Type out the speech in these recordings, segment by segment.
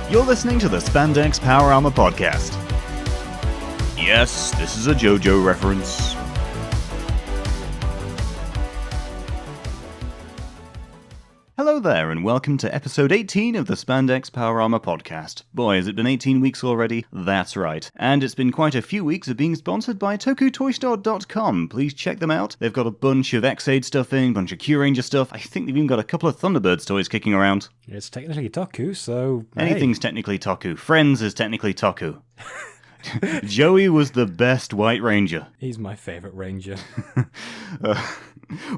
You're listening to the Spandex Power Armour podcast. Yes, this is a JoJo reference. Hello there, and welcome to episode 18 of the Spandex Power Armour podcast. Boy, has it been 18 weeks already? That's right. And it's been quite a few weeks of being sponsored by TokuToyStore.com. Please check them out. They've got a bunch of X-Aid stuff in, a bunch of Kyuranger stuff. I think they've even got a couple of Thunderbirds toys kicking around. It's technically Toku, so... Anything's technically Toku. Friends is technically Toku. Joey was the best White Ranger. He's my favourite ranger.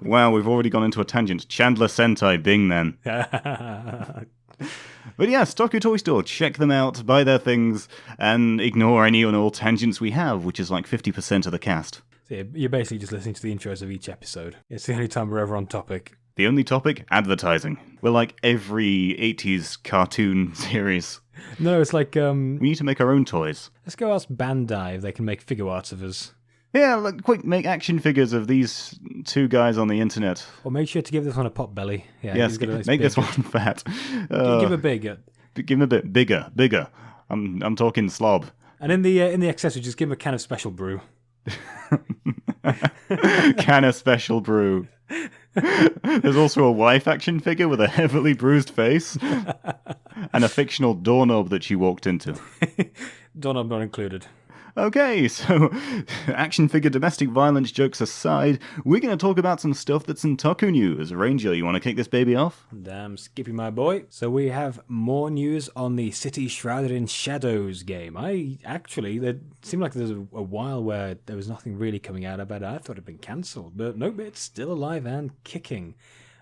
Wow, we've already gone into a tangent. Chandler Sentai, bing then. But But yes, Toku Toy Store, check them out, buy their things, and ignore any and all tangents we have, which is like 50% of the cast. So you're basically just listening to the intros of each episode. It's the only time we're ever on topic. The only topic? Advertising. We're like every 80s cartoon series. No, it's like... We need to make our own toys. Let's go ask Bandai if they can make figure arts of us. Yeah, like, quick, make action figures of these two guys on the internet. Or make sure to give this one a pot belly. Yeah, Yes, make this one fat. Give him a bigger. Give him a bit bigger. I'm talking slob. And in the accessory, just give him a can of special brew. Can of special brew. There's also a wife action figure with a heavily bruised face and a fictional doorknob that she walked into. Doorknob not included. Okay, so action figure domestic violence jokes aside, we're going to talk about some stuff that's in Toku news. Ranger, you want to kick this baby off? Damn Skippy, my boy. So we have more news on the City Shrouded in Shadows game. It seemed like there's a while where there was nothing really coming out about it. I thought it had been cancelled, but nope, it's still alive and kicking.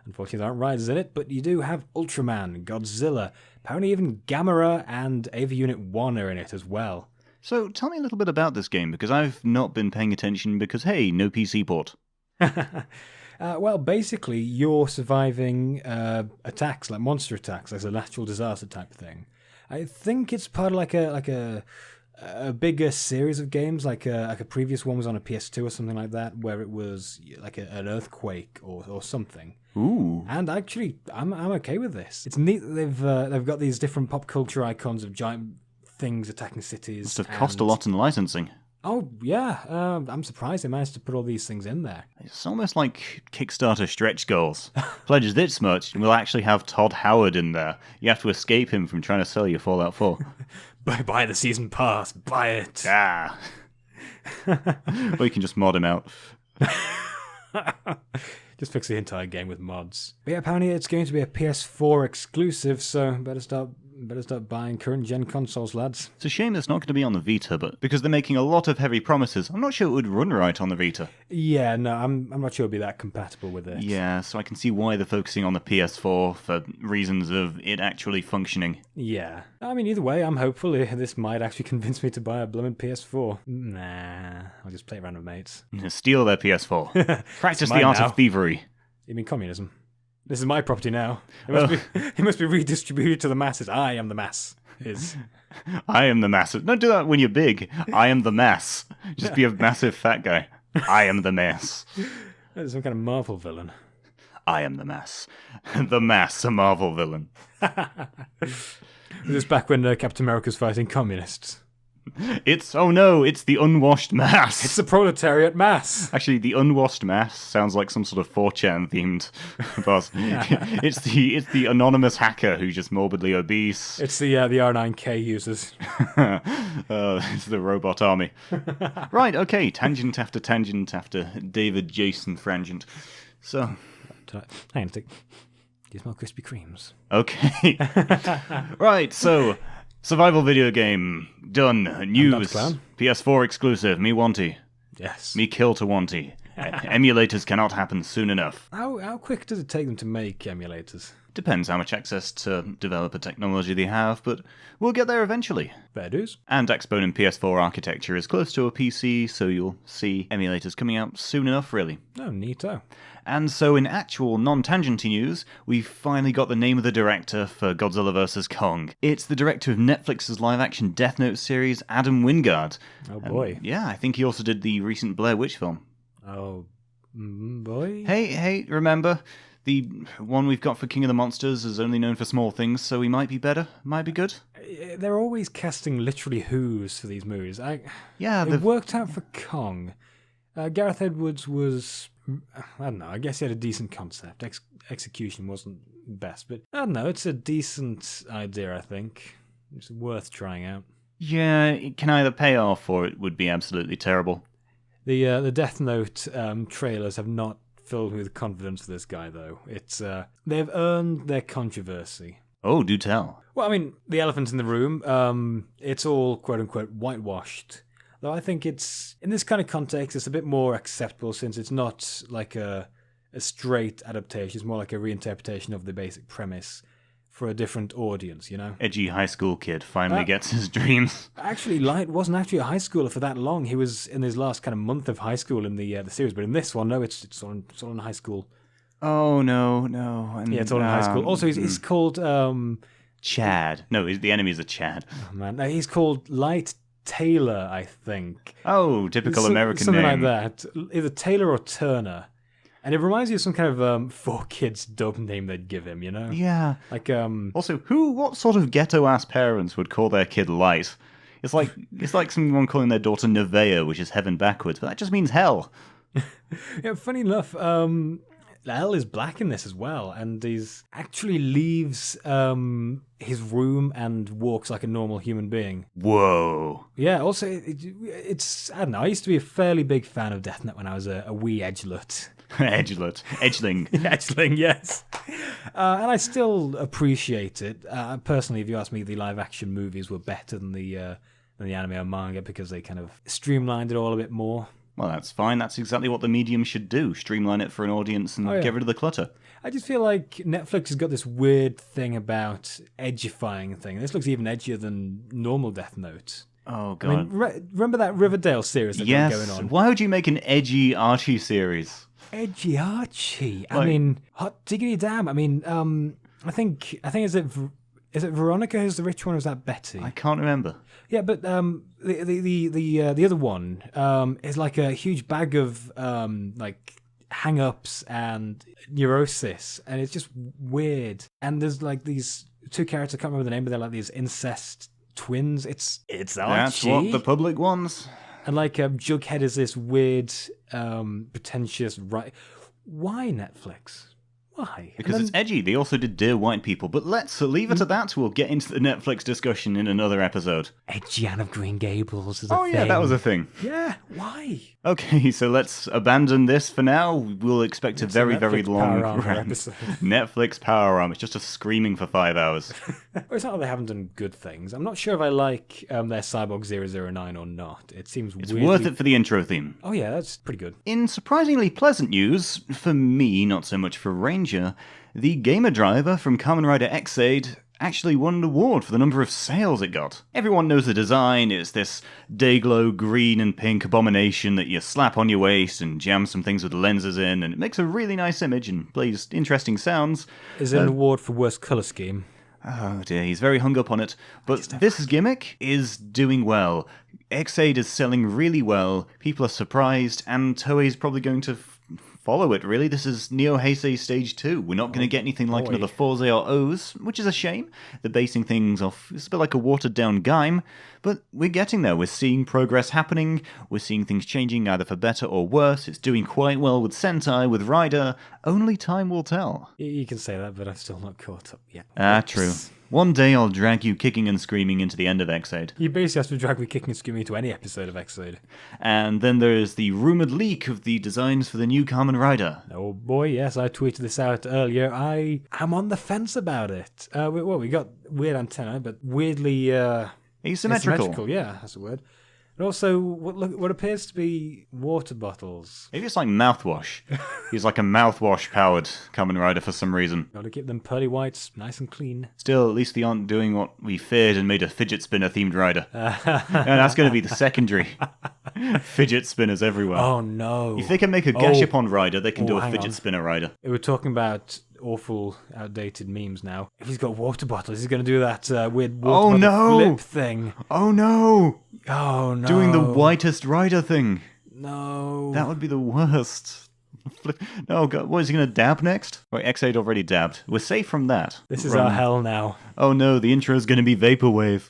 Unfortunately, there aren't riders in it, but you do have Ultraman, Godzilla, apparently even Gamera and Ava Unit 1 are in it as well. So tell me a little bit about this game, because I've not been paying attention because, hey, no PC port. Well, basically, you're surviving attacks, like monster attacks, like a natural disaster type thing. I think it's part of like a bigger series of games, like a previous one was on a PS2 or something like that, where it was like an earthquake or something. Ooh. And actually, I'm okay with this. It's neat that they've got these different pop culture icons of giant things attacking cities. Must have cost a lot in licensing. Oh, yeah. I'm surprised they managed to put all these things in there. It's almost like Kickstarter stretch goals. Pledges this much, and we'll actually have Todd Howard in there. You have to escape him from trying to sell you Fallout 4. Buy the season pass. Buy it. Ah. Or you can just mod him out. Just fix the entire game with mods. But yeah, apparently it's going to be a PS4 exclusive, so better start buying current gen consoles, lads. It's a shame it's not going to be on the Vita, but because they're making a lot of heavy promises, I'm not sure it would run right on the Vita. Yeah, no, I'm not sure it'll be that compatible with it. Yeah, so I can see why they're focusing on the PS4 for reasons of it actually functioning. Yeah. I mean, either way, I'm hopeful this might actually convince me to buy a blooming PS4. Nah, I'll just play around with mates. Steal their PS4. Practice the art of thievery. You mean communism? This is my property now. It must be redistributed to the masses. I am the mass. I am the mass. Don't do that when you're big. I am the mass. Just be a massive fat guy. I am the mass. That's some kind of Marvel villain. I am the mass. The mass, a Marvel villain. Is this back when Captain America's fighting communists? It's the unwashed mass. It's the proletariat mass. Actually, the unwashed mass sounds like some sort of 4chan themed boss. It's the anonymous hacker who's just morbidly obese. It's the R9K users. It's the robot army. Right, okay, tangent after David Jason Frangent. So, hang on a sec. Do you smell Krispy Kremes? Okay. Right, so survival video game done. News. PS4 exclusive. Me wanty. Yes. Me kill to wanty. Emulators cannot happen soon enough. How quick does it take them to make emulators? Depends how much access to developer technology they have, but we'll get there eventually. Fair dues. And Exponent PS4 architecture is close to a PC, so you'll see emulators coming out soon enough, really. Oh, neato. And so in actual non-tangenty news, we've finally got the name of the director for Godzilla vs. Kong. It's the director of Netflix's live-action Death Note series, Adam Wingard. Oh boy. Yeah, I think he also did the recent Blair Witch film. Oh boy. Hey, remember? The one we've got for King of the Monsters is only known for small things, so he might be better, might be good. they're always casting literally who's for these movies. Yeah, it worked out for Kong. Gareth Edwards was, I don't know, I guess he had a decent concept. Execution wasn't best, but I don't know, it's a decent idea, I think. It's worth trying out. Yeah, it can either pay off or it would be absolutely terrible. The Death Note trailers have not filled me with confidence for this guy, though. It's they've earned their controversy. Oh, do tell. Well, I mean, the elephant in the room, it's all quote-unquote whitewashed. Though I think it's, in this kind of context, it's a bit more acceptable since it's not like a straight adaptation. It's more like a reinterpretation of the basic premise for a different audience, you know? Edgy high school kid finally gets his dreams. Actually, Light wasn't actually a high schooler for that long. He was in his last kind of month of high school in the series, but in this one, no, it's all in high school. Oh, no. And, yeah, it's all in high school. Also, he's called... Chad. No, the enemies are Chad. Oh, man. No, he's called Light Taylor, I think. Oh, typical American something name. Something like that. Either Taylor or Turner. And it reminds you of some kind of 4Kids dub name they'd give him, you know? Yeah. Like, Also, what sort of ghetto-ass parents would call their kid Light? It's like someone calling their daughter Nevea, which is heaven backwards, but that just means hell. Yeah, funny enough, L is black in this as well, and he actually leaves his room and walks like a normal human being. Whoa. Yeah, also, it's, I don't know, I used to be a fairly big fan of Death Note when I was a wee edgelet. Edgeling. Edgeling, yes. And I still appreciate it. Personally, if you ask me, the live-action movies were better than the anime or manga because they kind of streamlined it all a bit more. Well, that's fine. That's exactly what the medium should do. Streamline it for an audience and get rid of the clutter. I just feel like Netflix has got this weird thing about edgifying thing. This looks even edgier than normal Death Note. Oh, God. I mean, remember that Riverdale series that got going on? Why would you make an edgy Archie series? Edgy Archie. I mean, hot diggity damn. I mean, I think is it Veronica who's the rich one, or is that Betty? I can't remember. Yeah, but the other one is like a huge bag of like hang-ups and neurosis, and it's just weird. And there's like these two characters, I can't remember the name, but they're like these incest twins. It's Archie. That's what the public wants. And like Jughead is this weird, pretentious. Why Netflix? Why? Because it's edgy. They also did Dear White People, but let's leave it at that. We'll get into the Netflix discussion in another episode. Edgy Anne of Green Gables is a thing. Oh yeah, that was a thing. Yeah, why? Okay, so let's abandon this for now. We'll expect a very, very long episode. Netflix Power Armor. It's just us screaming for 5 hours. Well, it's not that they haven't done good things. I'm not sure if I like their Cyborg 009 or not. It seems It's worth it for the intro theme. Oh yeah, that's pretty good. In surprisingly pleasant news, for me, not so much for Ranger, the Gamer Driver from Kamen Rider X-Aid actually won an award for the number of sales it got. Everyone knows the design. It's this Dayglow green and pink abomination that you slap on your waist and jam some things with lenses in, and it makes a really nice image and plays interesting sounds. Is it an award for worst colour scheme? Oh dear, he's very hung up on it. But this gimmick is doing well. X-Aid is selling really well, people are surprised, and Toei's probably going to follow it, really. This is Neo Heisei Stage 2. We're not going to get anything like another Forze or O's, which is a shame. They're basing things off, it's a bit like a watered-down Gaim, but we're getting there. We're seeing progress happening, we're seeing things changing either for better or worse. It's doing quite well with Sentai, with Rider. Only time will tell. You can say that, but I've still not caught up yet. Ah, true. One day I'll drag you kicking and screaming into the end of X-Aid. You basically have to drag me kicking and screaming into any episode of X-Aid. And then there's the rumoured leak of the designs for the new Kamen Rider. Oh boy, yes, I tweeted this out earlier. I'm on the fence about it. We got weird antenna, but weirdly Asymmetrical. Yeah, that's a word. And also, what appears to be water bottles. Maybe it's like mouthwash. He's like a mouthwash-powered Kamen Rider for some reason. Got to keep them pearly whites nice and clean. Still, at least they aren't doing what we feared and made a fidget spinner-themed rider. And that's going to be the secondary. Fidget spinners everywhere. Oh, no. If they can make a Gashapon rider, they can do a fidget spinner rider. We're talking about awful, outdated memes now. If he's got water bottles, he's going to do that weird water bottle flip thing. Oh, no! Oh, no. Doing the whitest rider thing. No. That would be the worst. Oh god, what is he gonna dab next? Wait, X8 already dabbed. We're safe from that. This is our hell now. Oh no, the intro is gonna be vaporwave.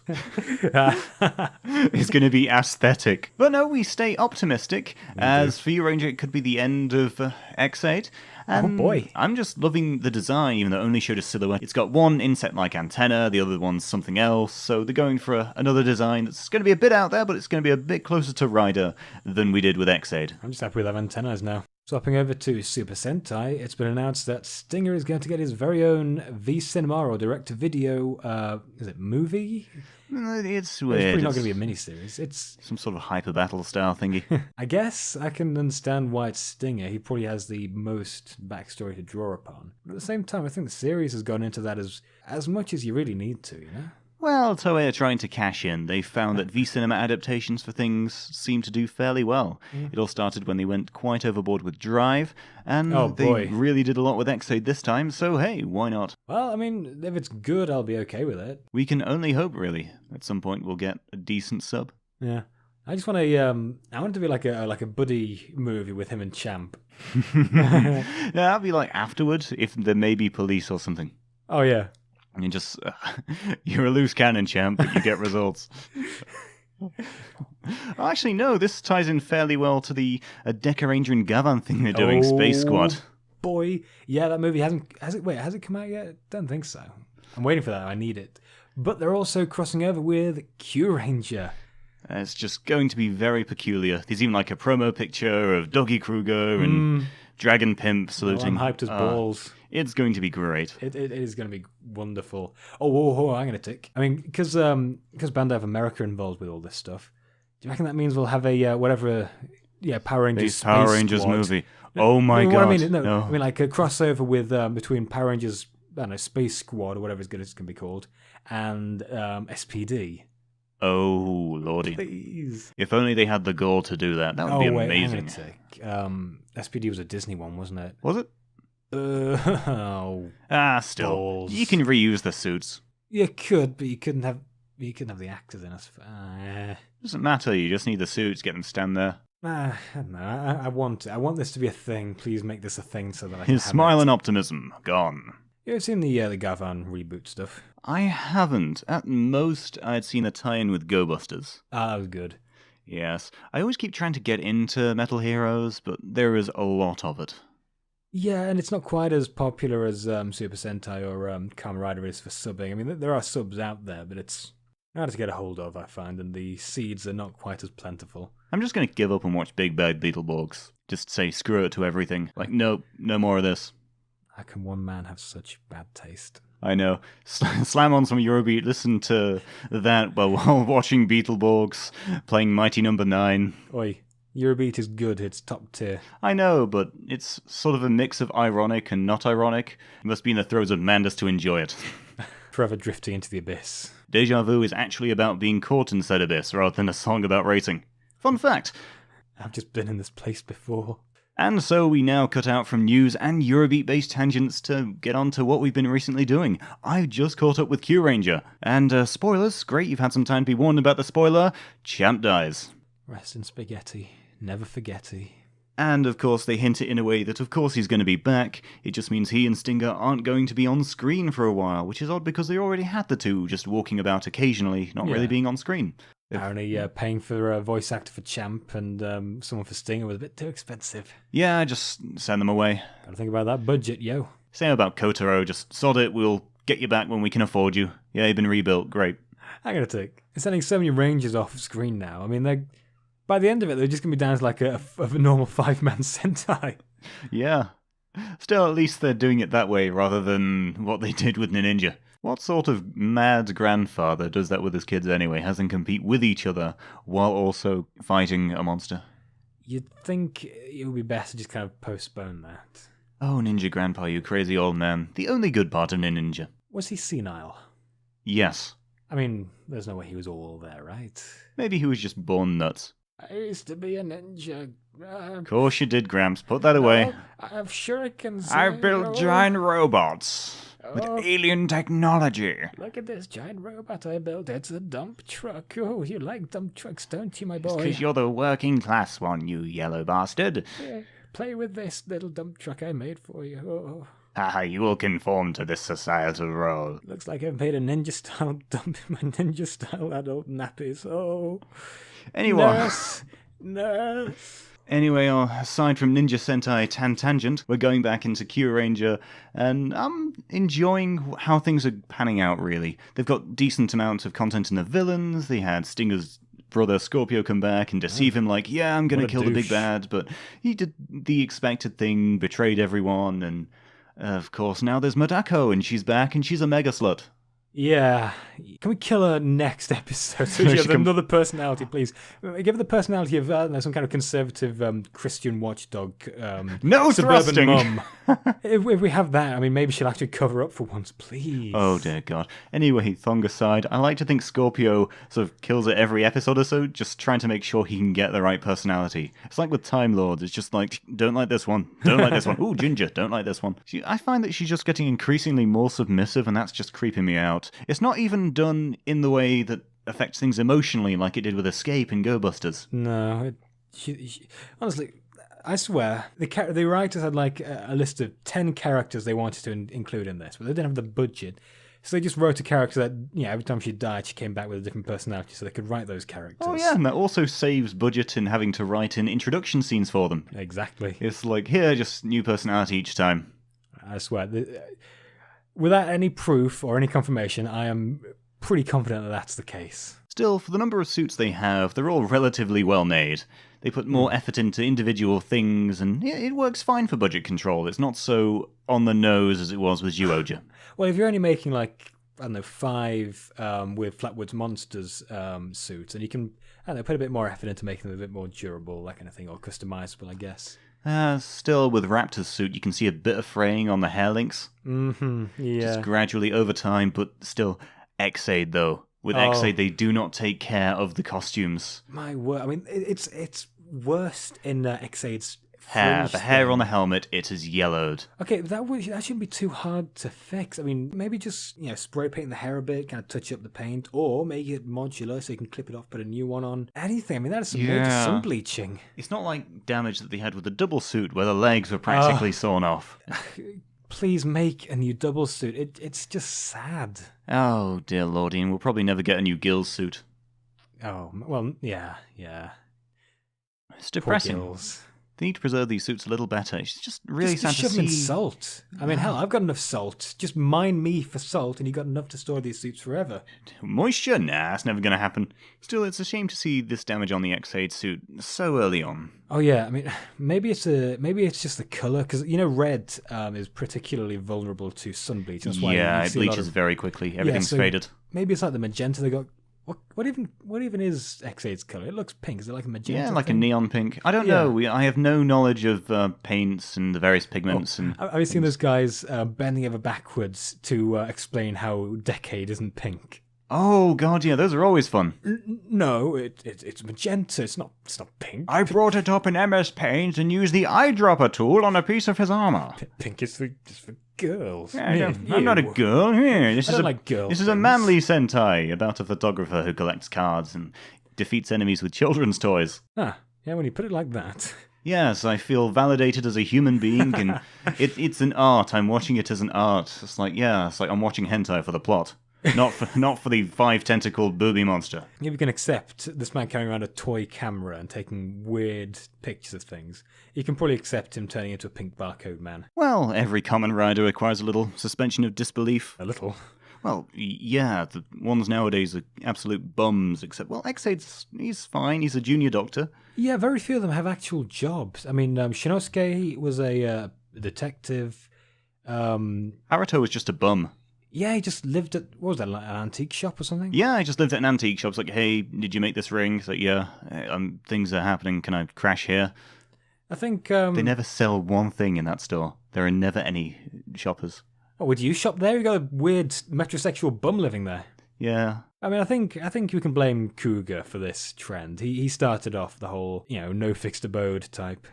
It's gonna be aesthetic. But no, we stay optimistic. As for Kyuranger, it could be the end of X8. And boy. I'm just loving the design, even though it only showed a silhouette. It's got one insect-like antenna, the other one's something else, so they're going for another design that's going to be a bit out there, but it's going to be a bit closer to Rider than we did with X8. I'm just happy with our antennas now. Swapping over to Super Sentai, it's been announced that Stinger is going to get his very own V-Cinema or direct-to-video, is it movie? It's weird. It's probably not going to be a miniseries. It's some sort of hyper battle style thingy. I guess I can understand why it's Stinger. He probably has the most backstory to draw upon. But at the same time, I think the series has gone into that as much as you really need to, you know? Well, Toei are trying to cash in. They found that V-Cinema adaptations for things seem to do fairly well. It all started when they went quite overboard with Drive, and they really did a lot with X8 this time, so hey, why not? Well, I mean, if it's good, I'll be okay with it. We can only hope, really. At some point we'll get a decent sub. Yeah. I just want I want it to be like a buddy movie with him and Champ. Yeah, that'd be like afterwards, if there may be police or something. Oh, yeah. And you just, you're a loose cannon, Champ, but you get results. Actually, no, this ties in fairly well to the Kyuranger and Gavan thing they're doing, Space Squad. Boy, yeah, that movie has it come out yet? Don't think so. I'm waiting for that, I need it. But they're also crossing over with Kyuranger. It's just going to be very peculiar. There's even like a promo picture of Doggy Kruger and Dragon Pimp saluting. I'm hyped as balls. It's going to be great. It is going to be wonderful. Oh, I'm going to tick. I mean, because Bandai of America involved with all this stuff, do you reckon that means we'll have a, Power Rangers Power Rangers Squad movie? Oh my god. What I mean, no, I mean like a crossover with between Power Rangers, I don't know, Space Squad or whatever it's going to be called, and SPD. Oh, lordy. Please. If only they had the goal to do that. That would be amazing. SPD was a Disney one, wasn't it? Was it? Still. Balls. You can reuse the suits. You could, but you couldn't have the actors in us. Doesn't matter, you just need the suits, get them stand there. No, I want this to be a thing. Please make this a thing so that I can His smile and optimism, gone. You ever seen the Gavan reboot stuff? I haven't. At most, I'd seen a tie-in with Go Busters. Ah, that was good. Yes. I always keep trying to get into Metal Heroes, but there is a lot of it. Yeah, and it's not quite as popular as Super Sentai or Kamen Rider is for subbing. I mean, there are subs out there, but it's hard to get a hold of, I find, and the seeds are not quite as plentiful. I'm just going to give up and watch Big Bad Beetleborgs. Just say screw it to everything. Like, nope, no more of this. How can one man have such bad taste? I know. Slam on some Eurobeat, listen to that while watching Beetleborgs, playing Mighty Number 9. Oi, Eurobeat is good, it's top tier. I know, but it's sort of a mix of ironic and not ironic. You must be in the throes of madness to enjoy it. Forever drifting into the abyss. Deja Vu is actually about being caught in said abyss rather than a song about racing. Fun fact. I've just been in this place before. And so we now cut out from news and Eurobeat-based tangents to get on to what we've been recently doing. I've just caught up with Kyuranger. And spoilers, great, you've had some time to be warned about the spoiler. Champ dies. Rest in spaghetti. Never forgetty. And of course they hint it in a way that of course he's going to be back. It just means he and Stinger aren't going to be on screen for a while, which is odd because they already had the two just walking about occasionally, not really being on screen. Apparently, paying for a voice actor for Champ and someone for Stinger was a bit too expensive. Yeah, just send them away. Gotta think about that budget, yo. Same about Kotaro, just sod it, we'll get you back when we can afford you. Yeah, you've been rebuilt, great. I gotta take. They're sending so many Rangers off screen now. I mean, by the end of it, they're just gonna be down to like a normal 5-man Sentai. Yeah. Still, at least they're doing it that way rather than what they did with Ninja. What sort of mad grandfather does that with his kids anyway? Has them compete with each other while also fighting a monster? You'd think it would be best to just kind of postpone that. Oh, Ninja Grandpa, you crazy old man. The only good part of Ninja. Was he senile? Yes. I mean, there's no way he was all there, right? Maybe he was just born nuts. I used to be a ninja. Of course you did, Gramps. Put that away. I have shurikens. I built giant robots. With alien technology. Look at this giant robot I built. It's a dump truck. Oh, you like dump trucks, don't you, my boy? Because you're the working class one, you yellow bastard. Yeah. Play with this little dump truck I made for you. Oh. Ah, you will conform to this societal role. Looks like I've made a ninja-style dump in my ninja-style adult nappies. Oh. Anyway. Nurse. Anyway, aside from Ninja Sentai Tangent, we're going back into Kyuranger, and I'm enjoying how things are panning out, really. They've got decent amounts of content in the villains. They had Stinger's brother Scorpio come back and deceive him like, yeah, I'm going to kill the big bad, but he did the expected thing, betrayed everyone, and of course now there's Madako, and she's back, and she's a mega slut. Yeah. Can we kill her next episode so she has another personality, please? Give her the personality of some kind of conservative Christian watchdog. No suburban thrusting! mum. if we have that, I mean, maybe she'll actually cover up for once, please. Oh, dear God. Anyway, Thong aside, I like to think Scorpio sort of kills it every episode or so, just trying to make sure he can get the right personality. It's like with Time Lords. It's just like, don't like this one. Don't like this one. Ooh, Ginger, don't like this one. I find that she's just getting increasingly more submissive, and that's just creeping me out. It's not even done in the way that affects things emotionally like it did with Escape and Go Busters. No, honestly, I swear, the writers had like a list of 10 characters they wanted to include in this, but they didn't have the budget. So they just wrote a character that, every time she died, she came back with a different personality, so they could write those characters. Oh yeah, and that also saves budget in having to write in introduction scenes for them. Exactly. It's like, here, just new personality each time. I swear. Without any proof or any confirmation, I am pretty confident that that's the case. Still, for the number of suits they have, they're all relatively well made. They put more effort into individual things, and it works fine for budget control. It's not so on the nose as it was with JoJo. Well, if you're only making, 5 with Flatwoods Monsters suits, and you can, put a bit more effort into making them a bit more durable, that kind of thing, or customizable, I guess. Still, with Raptor's suit, you can see a bit of fraying on the hair links. Mm-hmm, yeah. Just gradually over time, but still, X-Aid, though. With X-Aid, they do not take care of the costumes. My word, I mean, it's worst in X-Aid's hair. The hair on the helmet, it is yellowed. Okay, that shouldn't be too hard to fix. I mean, maybe just, spray paint the hair a bit, kind of touch up the paint, or make it modular so you can clip it off, put a new one on. Anything. I mean, that's some major sun bleaching. It's not like damage that they had with the double suit where the legs were practically sawn off. Please make a new double suit. It's just sad. Oh, dear lordy, and we'll probably never get a new Gills suit. Oh, well, yeah. It's depressing. They need to preserve these suits a little better. It's just really sad to see. Shove them in salt. I mean, hell, I've got enough salt. Just mine me for salt, and you got enough to store these suits forever. Moisture? Nah, that's never going to happen. Still, it's a shame to see this damage on the X-Aid suit so early on. Oh yeah, I mean, maybe it's just the color, because red is particularly vulnerable to sun bleach. That's why it bleaches very quickly. Everything's faded. Maybe it's like the magenta they got. What even is X-Aid's color? It looks pink. Is it like a magenta? Yeah, like a neon pink. I don't know. I have no knowledge of paints and the various pigments. I've seen those guys bending over backwards to explain how Decade isn't pink. Oh god, yeah, those are always fun. No, it's magenta. It's not pink. I brought it up in MS Paint and used the eyedropper tool on a piece of his armor. Pink is just for girls. Yeah, I'm not a girl. Here, this is a manly Sentai about a photographer who collects cards and defeats enemies with children's toys. Ah, yeah, when you put it like that. Yes, I feel validated as a human being, and it's an art. I'm watching it as an art. It's like I'm watching hentai for the plot. Not for the 5-tentacled booby monster. If you can accept this man carrying around a toy camera and taking weird pictures of things, you can probably accept him turning into a pink barcode man. Well, every Kamen Rider requires a little suspension of disbelief. A little? Well, yeah, the ones nowadays are absolute bums, except, he's fine, he's a junior doctor. Yeah, very few of them have actual jobs. I mean, Shinosuke was a detective. Haruto was just a bum. Yeah, he just lived at, what was that, like an antique shop or something? Yeah, he just lived at an antique shop. It's like, hey, did you make this ring? It's like, yeah, things are happening. Can I crash here? I think... They never sell one thing in that store. There are never any shoppers. Oh, would you shop there? You got a weird metrosexual bum living there. Yeah. I mean, I think we can blame Kuga for this trend. He started off the whole, no fixed abode type.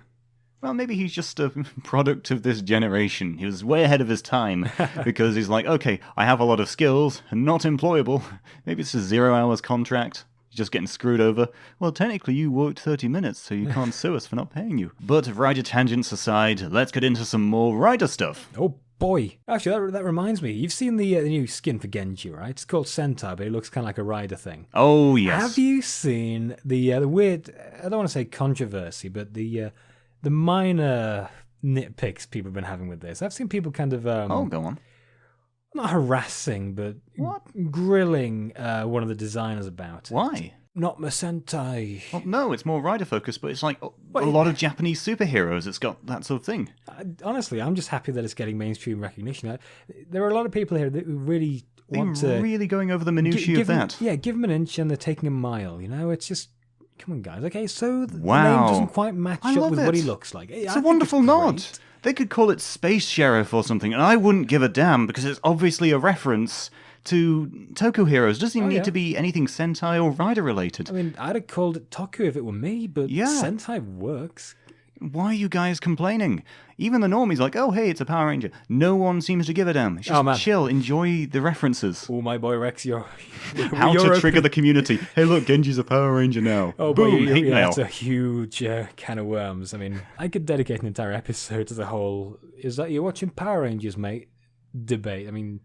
Well, maybe he's just a product of this generation. He was way ahead of his time because he's like, okay, I have a lot of skills and not employable. Maybe it's a 0 hours contract. just getting screwed over. Well, technically you worked 30 minutes, so you can't sue us for not paying you. But rider tangents aside, let's get into some more rider stuff. Oh boy. Actually, that reminds me. You've seen the new skin for Genji, right? It's called Sentai, but it looks kind of like a rider thing. Oh, yes. Have you seen the weird, I don't want to say controversy, but the minor nitpicks people have been having with this? I've seen people kind of... go on. Not harassing, but grilling one of the designers about it. Why? Not my Sentai. Well, no, it's more rider focused, but it's like a lot of Japanese superheroes. It's got that sort of thing. Honestly, I'm just happy that it's getting mainstream recognition. There are a lot of people here that really want to... They're really going over the minutiae of that. Give them an inch and they're taking a mile, you know? It's just... Come on, guys. Okay, so the name doesn't quite match up with what he looks like. It's a wonderful nod. They could call it Space Sheriff or something, and I wouldn't give a damn because it's obviously a reference to Toku heroes. It doesn't even need to be anything Sentai or Rider related. I mean, I'd have called it Toku if it were me, but Sentai works. Why are you guys complaining? Even the normies like, oh, hey, it's a Power Ranger. No one seems to give a damn. It's just chill, enjoy the references. Oh, my boy Rex, How to trigger the community. Hey, look, Genji's a Power Ranger now. Oh, boom, hate mail. That's a huge can of worms. I mean, I could dedicate an entire episode to the whole, is that you're watching Power Rangers, mate? Debate. I mean...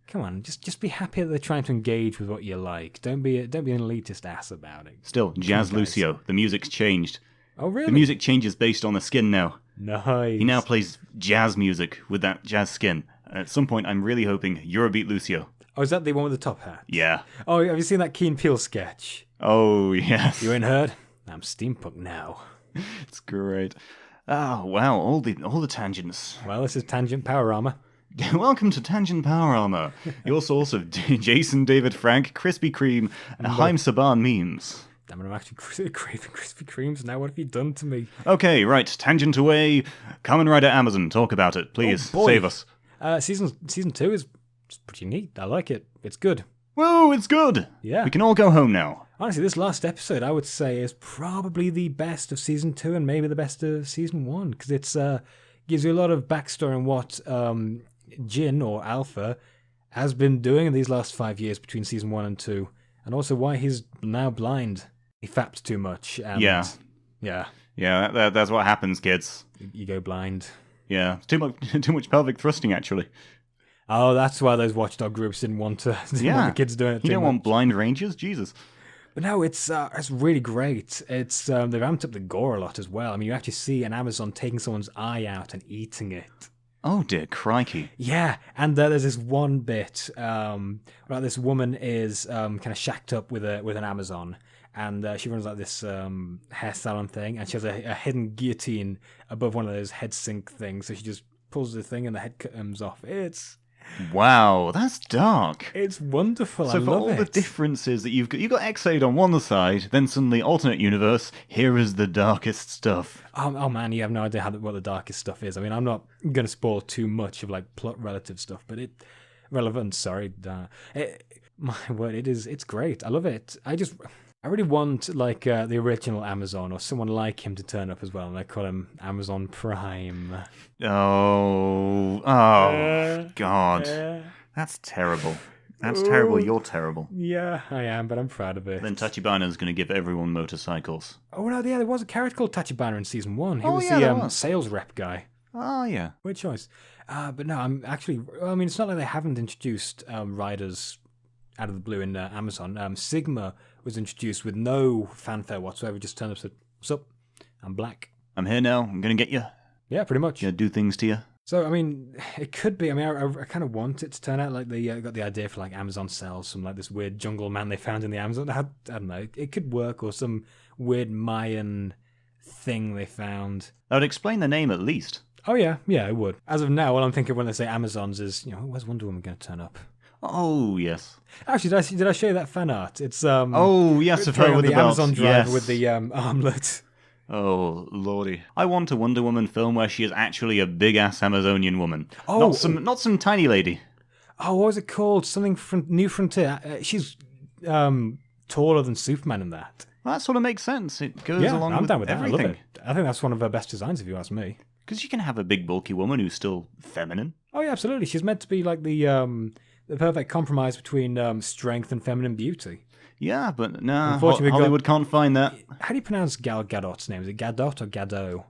Come on, just be happy that they're trying to engage with what you like. Don't be an elitist ass about it. Still, Jazz Lucio. The music's changed. Oh, really? The music changes based on the skin now. Nice. He now plays jazz music with that jazz skin. At some point, I'm really hoping Eurobeat Lucio. Oh, is that the one with the top hat? Yeah. Oh, have you seen that Key and Peele sketch? Oh, yes. You ain't heard? I'm steampunk now. It's great. Oh, wow, all the tangents. Well, this is Tangent Power Armor. Welcome to Tangent Power Armor, your source of Jason David Frank, Krispy Kreme, and Haim Saban memes. Damn it, I'm actually craving Krispy Kremes now. What have you done to me? Okay, right, tangent away. Kamen Rider Amazon, talk about it, please. Save us. Season 2 is pretty neat. I like it. It's good. Whoa, it's good. Yeah. We can all go home now. Honestly, this last episode, I would say, is probably the best of Season 2 and maybe the best of Season 1, because it's gives you a lot of backstory on what Jin, or Alpha, has been doing in these last 5 years between Season 1 and 2, and also why he's now blind. He faps too much. And yeah. Yeah, that's what happens, kids. You go blind. Yeah, it's too much pelvic thrusting, actually. Oh, that's why those watchdog groups didn't want want the kids doing it. You don't want blind rangers, Jesus. But no, it's really great. It's they've amped up the gore a lot as well. I mean, you actually see an Amazon taking someone's eye out and eating it. Oh dear, crikey! Yeah, and there's this one bit where this woman is kind of shacked up with an Amazon, and she runs like this hair salon thing, and she has a hidden guillotine above one of those head sink things. So she just pulls the thing, and the head comes off. Wow, that's dark. It's wonderful. So I for love all it. the differences that you've got X-Aid on one side, then suddenly alternate universe, here is the darkest stuff. Oh man, you have no idea what the darkest stuff is. I mean, I'm not going to spoil too much of like plot relative stuff, but my word, it's great. I love it. I really want like the original Amazon or someone like him to turn up as well, and I call him Amazon Prime. Oh, God. That's terrible. That's terrible. You're terrible. Yeah, I am, but I'm proud of it. Then Tachibana's going to give everyone motorcycles. Oh, no, yeah, there was a character called Tachibana in Season 1. He was the sales rep guy. Oh, yeah. Weird choice. But no, it's not like they haven't introduced riders out of the blue in Amazon. Sigma was introduced with no fanfare whatsoever. Just turned up and said, "What's up? I'm black. I'm here now. I'm going to get you. Yeah, pretty much. Yeah, do things to you." So, I mean, it could be. I mean, I kind of want it to turn out like they got the idea for like Amazon cells from like this weird jungle man they found in the Amazon. I don't know. It could work, or some weird Mayan thing they found. That would explain the name at least. Oh, yeah, it would. As of now, all I'm thinking when they say Amazons is, where's Wonder Woman going to turn up? Oh, yes. Actually, did I show you that fan art? It's oh, yes, of her with the belt. Amazon driver with the armlet. Oh, lordy. I want a Wonder Woman film where she is actually a big-ass Amazonian woman. Oh. Not some tiny lady. Oh, what was it called? Something from New Frontier. She's taller than Superman in that. Well, that sort of makes sense. It goes along I'm down with everything. That. I love it. I think that's one of her best designs, if you ask me. Because you can have a big, bulky woman who's still feminine. Oh, yeah, absolutely. She's meant to be like the the perfect compromise between strength and feminine beauty. Yeah, but nah, Unfortunately, Hollywood can't find that. How do you pronounce Gal Gadot's name? Is it Gadot or Gadot?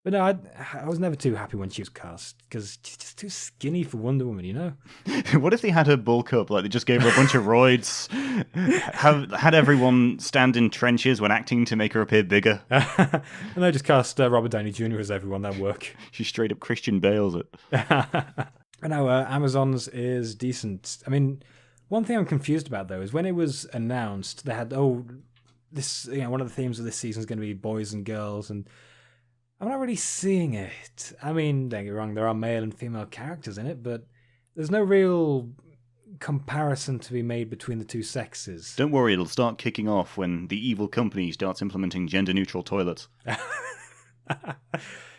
But no, I was never too happy when she was cast, because she's just too skinny for Wonder Woman, you know? What if they had her bulk up? Like, they just gave her a bunch of roids, had everyone stand in trenches when acting to make her appear bigger. And they just cast Robert Downey Jr. as everyone, that'd work. She straight up Christian Bales it. I know, Amazon's is decent. I mean, one thing I'm confused about, though, is when it was announced, they had, this, one of the themes of this season is going to be boys and girls, and I'm not really seeing it. I mean, don't get me wrong, there are male and female characters in it, but there's no real comparison to be made between the two sexes. Don't worry, it'll start kicking off when the evil company starts implementing gender-neutral toilets.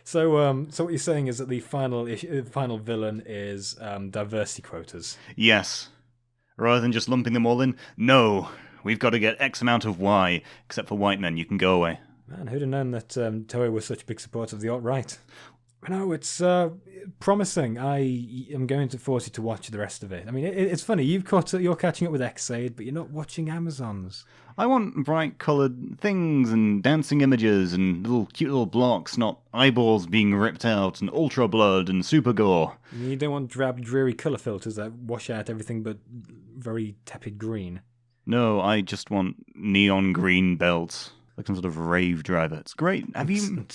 So what you're saying is that the final villain is diversity quotas. Yes. Rather than just lumping them all in, no. We've got to get X amount of Y. Except for white men, you can go away. Man, who'd have known that Toei was such big supporters of the alt-right? No, it's promising. I am going to force you to watch the rest of it. I mean, it's funny. You're catching up with Xaid, but you're not watching Amazon's. I want bright-coloured things and dancing images and cute little blocks, not eyeballs being ripped out and ultra blood and super gore. You don't want drab, dreary colour filters that wash out everything but very tepid green. No, I just want neon green belts. Like some sort of rave driver. It's great. Have you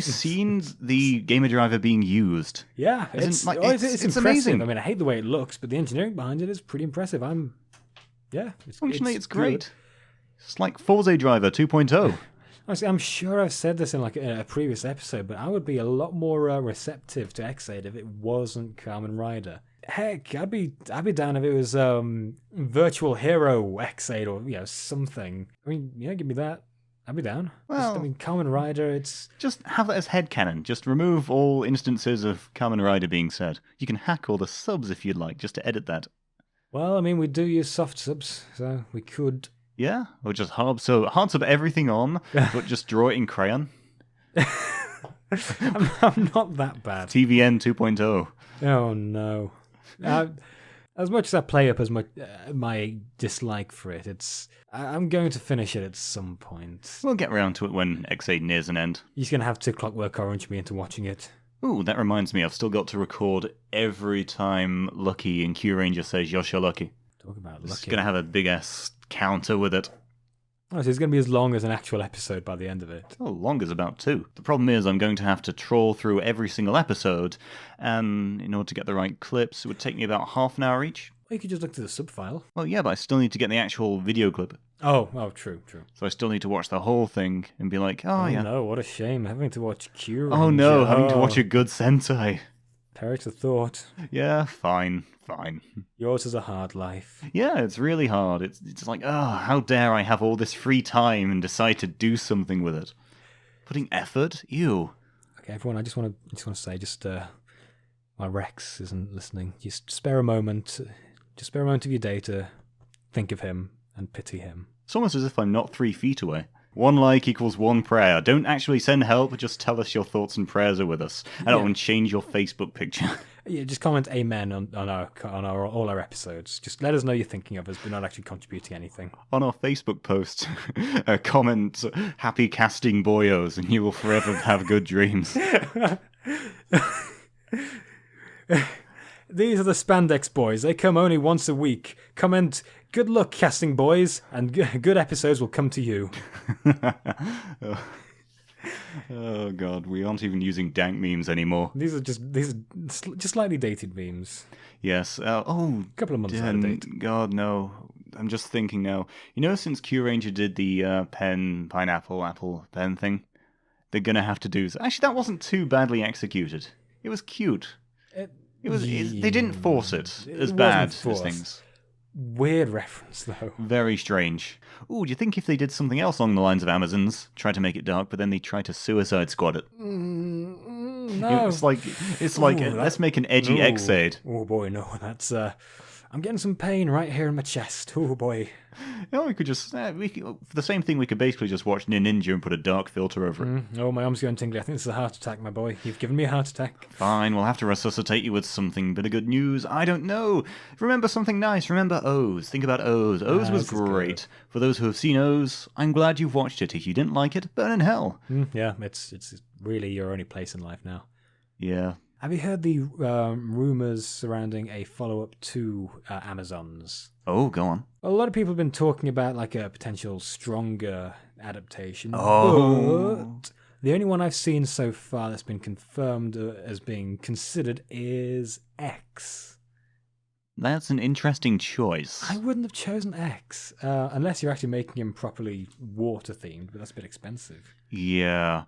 seen the gamer driver being used? Yeah, it's impressive. amazing. I mean, I hate the way it looks, but the engineering behind it is pretty impressive. Functionally, it's great. It's like Forza Driver 2.0. Honestly, I'm sure I've said this in a previous episode, but I would be a lot more receptive to Xaid if it wasn't Kamen Rider. Heck, I'd be down if it was Virtual Hero Xaid or something. I mean, give me that. I'd be down. Well, Kamen Rider, it's... Just have that as headcanon. Just remove all instances of Kamen Rider being said. You can hack all the subs if you'd like, just to edit that. Well, I mean, we do use soft subs, so we could... Yeah, or just hard sub everything on, but just draw it in crayon. I'm not that bad. TVN 2.0. Oh, no. As much as I play up as my dislike for it, I'm going to finish it at some point. We'll get around to it when Xaid nears an end. You're going to have to Clockwork Orange me into watching it. Ooh, that reminds me, I've still got to record every time Lucky in Kyuranger says Yosha Lucky. Talk about It's Lucky. going to have a big-ass counter with it. Oh, so it's going to be as long as an actual episode by the end of it. Oh, long as about 2. The problem is I'm going to have to trawl through every single episode, and in order to get the right clips, it would take me about half an hour each. Well, you could just look to the sub file. Well, yeah, but I still need to get the actual video clip. Oh, true. So I still need to watch the whole thing and be like, oh yeah. No, what a shame, having to watch Kyuranger. Oh no, having to watch a good Sentai. Perish the thought. Yeah, fine. Yours is a hard life. Yeah, it's really hard. It's like, how dare I have all this free time and decide to do something with it? Putting effort? Ew. Okay, everyone, I just want to say, my Rex isn't listening. Just spare a moment of your day to think of him and pity him. It's almost as if I'm not 3 feet away. 1 like equals 1 prayer. Don't actually send help, just tell us your thoughts and prayers are with us. And change your Facebook picture. Yeah, just comment amen on all our episodes. Just let us know you're thinking of us, but not actually contributing anything. On our Facebook post, comment happy casting boyos and you will forever have good dreams. These are the Spandex boys. They come only once a week. Comment, good luck casting boys, and good episodes will come to you. Oh god, we aren't even using dank memes anymore. These are just slightly dated memes. Yes. A couple of months out of date. God, no. I'm just thinking now. Since Kyuranger did the pineapple, apple, pen thing, they're gonna have to do... Actually, that wasn't too badly executed. It was cute. They didn't force it as bad as things. Weird reference, though. Very strange. Ooh, do you think if they did something else along the lines of Amazon's, try to make it dark, but then they try to Suicide Squad it? No. It's like let's make an edgy Xaid. Oh boy, no. That's I'm getting some pain right here in my chest. Oh boy. We could just for the same thing. We could basically just watch Ninja and put a dark filter over it. Oh, my arm's going tingly. I think this is a heart attack, my boy. You've given me a heart attack. Fine, we'll have to resuscitate you with something. Bit of good news. I don't know. Remember something nice. Remember O's. Think about O's. O's was great. For those who have seen O's, I'm glad you've watched it. If you didn't like it, burn in hell. Yeah, it's really your only place in life now. Yeah. Have you heard the rumors surrounding a follow-up to Amazons? Oh, go on. A lot of people have been talking about like a potential stronger adaptation. Oh. But the only one I've seen so far that's been confirmed as being considered is X. That's an interesting choice. I wouldn't have chosen X unless you're actually making him properly water-themed, but that's a bit expensive. Yeah.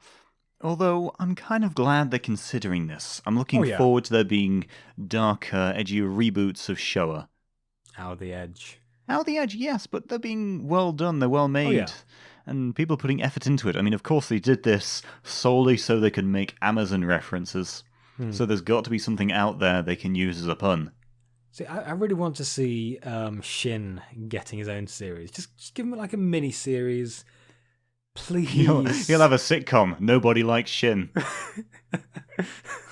Although, I'm kind of glad they're considering this. I'm looking forward to there being darker, edgier reboots of Showa. Out the Edge. Out the Edge, yes, but they're being well done, they're well made. Yeah. And people putting effort into it. I mean, of course they did this solely so they could make Amazon references. So there's got to be something out there they can use as a pun. See, I really want to see Shin getting his own series. Just give him like a mini-series. Please. He'll have a sitcom. Nobody likes Shin.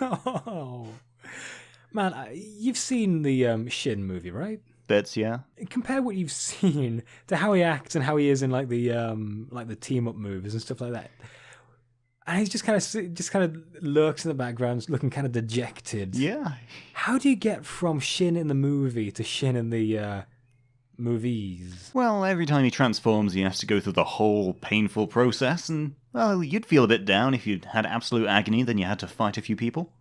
Oh. Man, you've seen the Shin movie, right? Bits, yeah. Compare what you've seen to how he acts and how he is in like the team-up movies and stuff like that. And he's just kind of lurks in the background, looking kind of dejected. Yeah. How do you get from Shin in the movie to Shin in the movies? Well, every time he transforms, he has to go through the whole painful process, and, well, you'd feel a bit down if you'd had absolute agony, then you had to fight a few people.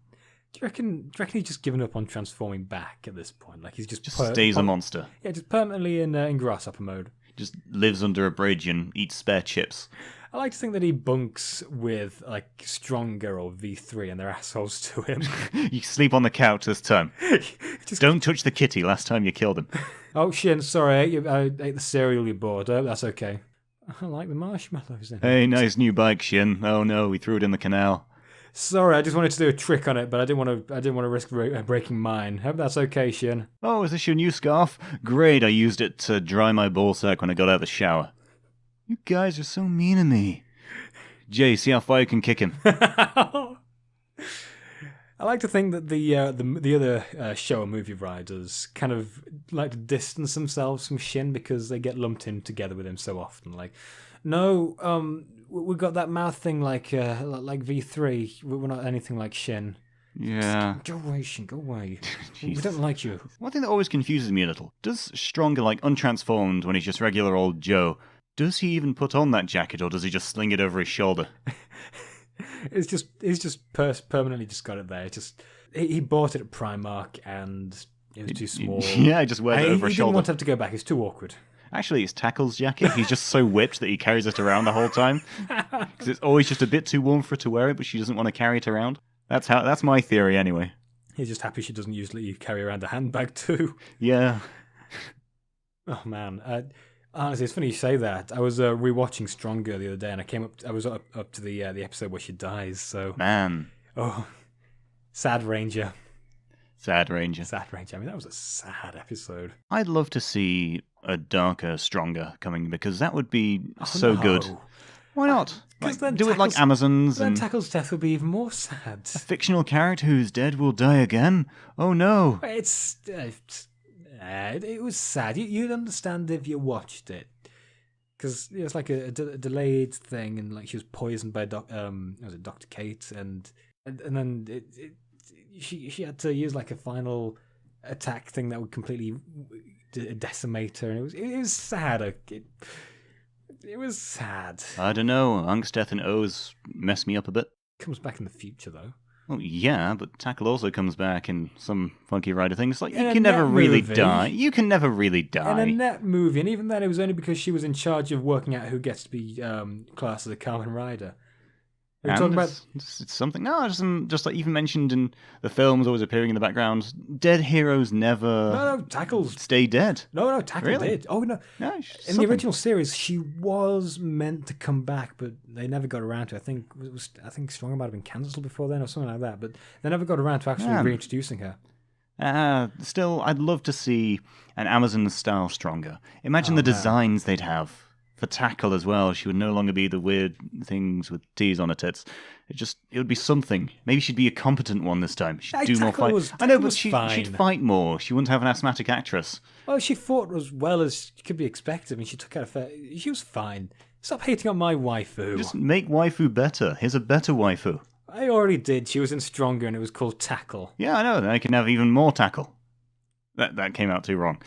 Do you reckon he's just given up on transforming back at this point? Like he's just stays a monster. Yeah, just permanently in grasshopper mode. Just lives under a bridge and eats spare chips. I like to think that he bunks with like Stronger or V3 and they're assholes to him. You sleep on the couch this time. Don't touch the kitty. Last time you killed him. Oh, Shin, sorry, I ate the cereal you bought. Oh, that's okay. I like the marshmallows in it. Hey, nice new bike, Shin. Oh no, we threw it in the canal. Sorry, I just wanted to do a trick on it, but I didn't want to risk breaking mine. Hope that's okay, Shin. Oh, is this your new scarf? Great, I used it to dry my ballsack when I got out of the shower. You guys are so mean to me. Jay, see how far you can kick him. I like to think that the other Showa movie writers kind of like to distance themselves from Shin because they get lumped in together with him so often. Like, no, we got that mouth thing like V3. We're not anything like Shin. Yeah. Go away, Shin. Go away. We don't like you. One thing that always confuses me a little. Does Stronger, like, untransformed when he's just regular old Joe, does he even put on that jacket or does he just sling it over his shoulder? He's just permanently just got it there. It's just he bought it at Primark and it was too small. Yeah, he just wears it over his He shoulder. didn't want to have to go back. It's too awkward. Actually, it's Tackle's jacket. He's just so whipped that he carries it around the whole time. Because it's always just a bit too warm for her to wear it, but she doesn't want to carry it around. That's my theory anyway. He's just happy she doesn't usually carry around a handbag too. Yeah. Oh man. Honestly, it's funny you say that. I was rewatching Stronger the other day, and I was up to the episode where she dies. So Man. Oh, sad Ranger. Sad Ranger. Sad Ranger. I mean, that was a sad episode. I'd love to see a darker, Stronger coming because that would be so good. Why not? Like, do it like Amazons. Then And Tackle's death would be even more sad. a fictional character who's dead will die again. Oh no. It was sad. You'd understand if you watched it. Because it was like a delayed thing, and like she was poisoned by Dr. Kate, and then she had to use like a final attack thing that would completely decimate her, and it was sad. It was sad. I don't know. Angst, Death, and O's mess me up a bit. Comes back in the future though. Well, yeah, but Tackle also comes back in some Funky Rider thing. It's like, In you a can never net really movie. die. You can never really die. In a net movie, and even then, it was only because she was in charge of working out who gets to be classed as a Kamen Rider. We're talking about It's something. No, just like even mentioned in the films, always appearing in the background. Dead heroes never no Tackle's stay dead. no Tackle Really? did. Oh no. No, In the original series, she was meant to come back, but they never got around to it. I think Stronger might have been cancelled before then or something like that, but they never got around to actually Man. reintroducing her. Still, I'd love to see an Amazon-style Stronger. Imagine the designs they'd have for tackle as well. She would no longer be the weird things with T's on her tits. It would be something. Maybe she'd be a competent one this time. She'd do more fight. I know, but she'd fight more. She wouldn't have an asthmatic actress. Well, she fought as well as could be expected. I mean, she took out she was fine. Stop hating on my waifu. Just make waifu better. Here's a better waifu. I already did. She was in Stronger and it was called Tackle. Yeah, I know. Then I can have even more tackle. That came out too wrong.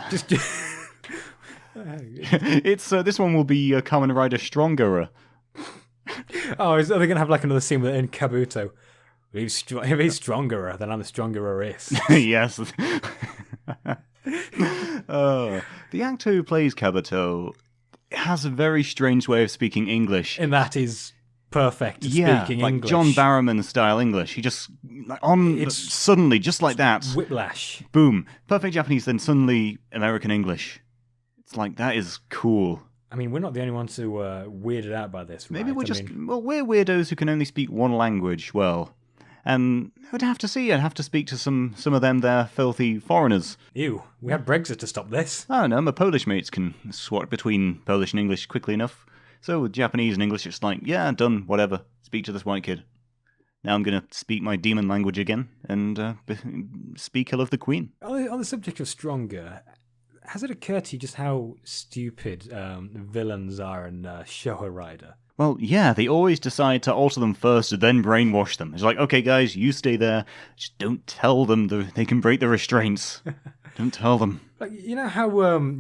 This one will be Kamen Rider Stronger. Oh, are they going to have like another scene with in Kabuto? If he's stronger, then I'm the strongerist. Yes. The actor who plays Kabuto has a very strange way of speaking English. And that is perfect speaking like English. John Barrowman style English. He just suddenly, just like that, whiplash. Boom, perfect Japanese, then suddenly American English. It's like, that is cool. I mean, we're not the only ones who are weirded out by this, right? Maybe we're we're weirdos who can only speak one language well. And I'd have to speak to some of them there filthy foreigners. Ew, we had Brexit to stop this. I don't know, my Polish mates can swap between Polish and English quickly enough. So with Japanese and English, it's like, yeah, done, whatever. Speak to this white kid. Now I'm going to speak my demon language again and speak Hill of the Queen. On the subject of Stronger, has it occurred to you just how stupid villains are in Showa Rider? Well, yeah, they always decide to alter them first and then brainwash them. It's like, okay, guys, you stay there. Just don't tell them they can break the restraints. Don't tell them. Like, you know how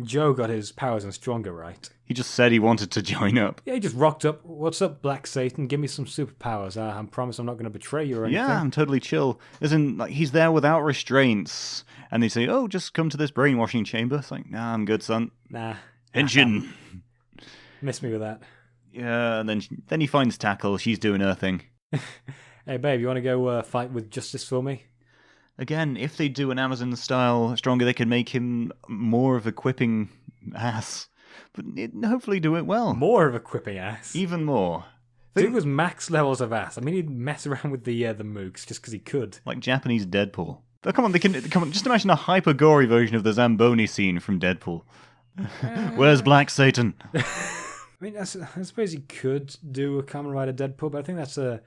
Joe got his powers in Stronger, right? He just said he wanted to join up. Yeah, he just rocked up. What's up, Black Satan? Give me some superpowers. I promise I'm not going to betray you or anything. Yeah, I'm totally chill. As in, like, he's there without restraints. And they say, oh, just come to this brainwashing chamber. It's like, nah, I'm good, son. Nah. Henshin. Miss me with that. Yeah, and then he finds Tackle. She's doing her thing. Hey, babe, you want to go fight with Justice for me? Again, if they do an Amazon-style Stronger, they could make him more of a quipping ass. But hopefully do it well. More of a quipping ass? Even more. Dude was max levels of ass. I mean, he'd mess around with the mooks just because he could. Like Japanese Deadpool. But come on, just imagine a hyper-gory version of the Zamboni scene from Deadpool. Where's Black Satan? I mean, I suppose he could do a Kamen Rider Deadpool, but I think that's a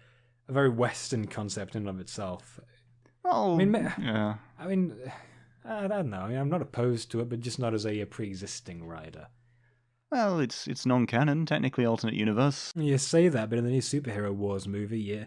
very Western concept in and of itself. Oh, I mean, I don't know. I mean, I'm not opposed to it, but just not as a pre-existing rider. Well, it's non-canon, technically alternate universe. You say that, but in the new Superhero Wars movie,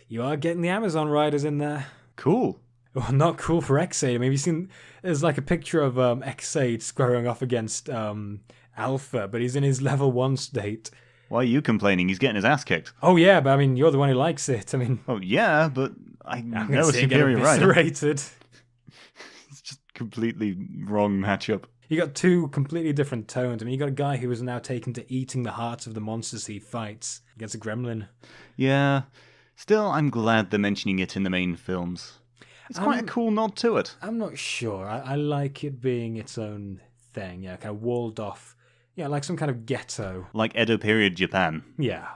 you are getting the Amazon riders in there. Cool. Well, not cool for X-Aid. I mean, have you seen... There's like a picture of X-Aid squaring off against Alpha, but he's in his level 1 state. Why are you complaining? He's getting his ass kicked. Oh, yeah, but I mean, you're the one who likes it. I mean... Oh, yeah, but I'm know a superior rider. It's just completely wrong matchup. You got two completely different tones. I mean, you got a guy who is now taken to eating the hearts of the monsters he fights against a gremlin. Yeah. Still, I'm glad they're mentioning it in the main films. It's quite a cool nod to it. I'm not sure. I like it being its own thing. Yeah, kind of walled off. Yeah, like some kind of ghetto. Like Edo period Japan. Yeah.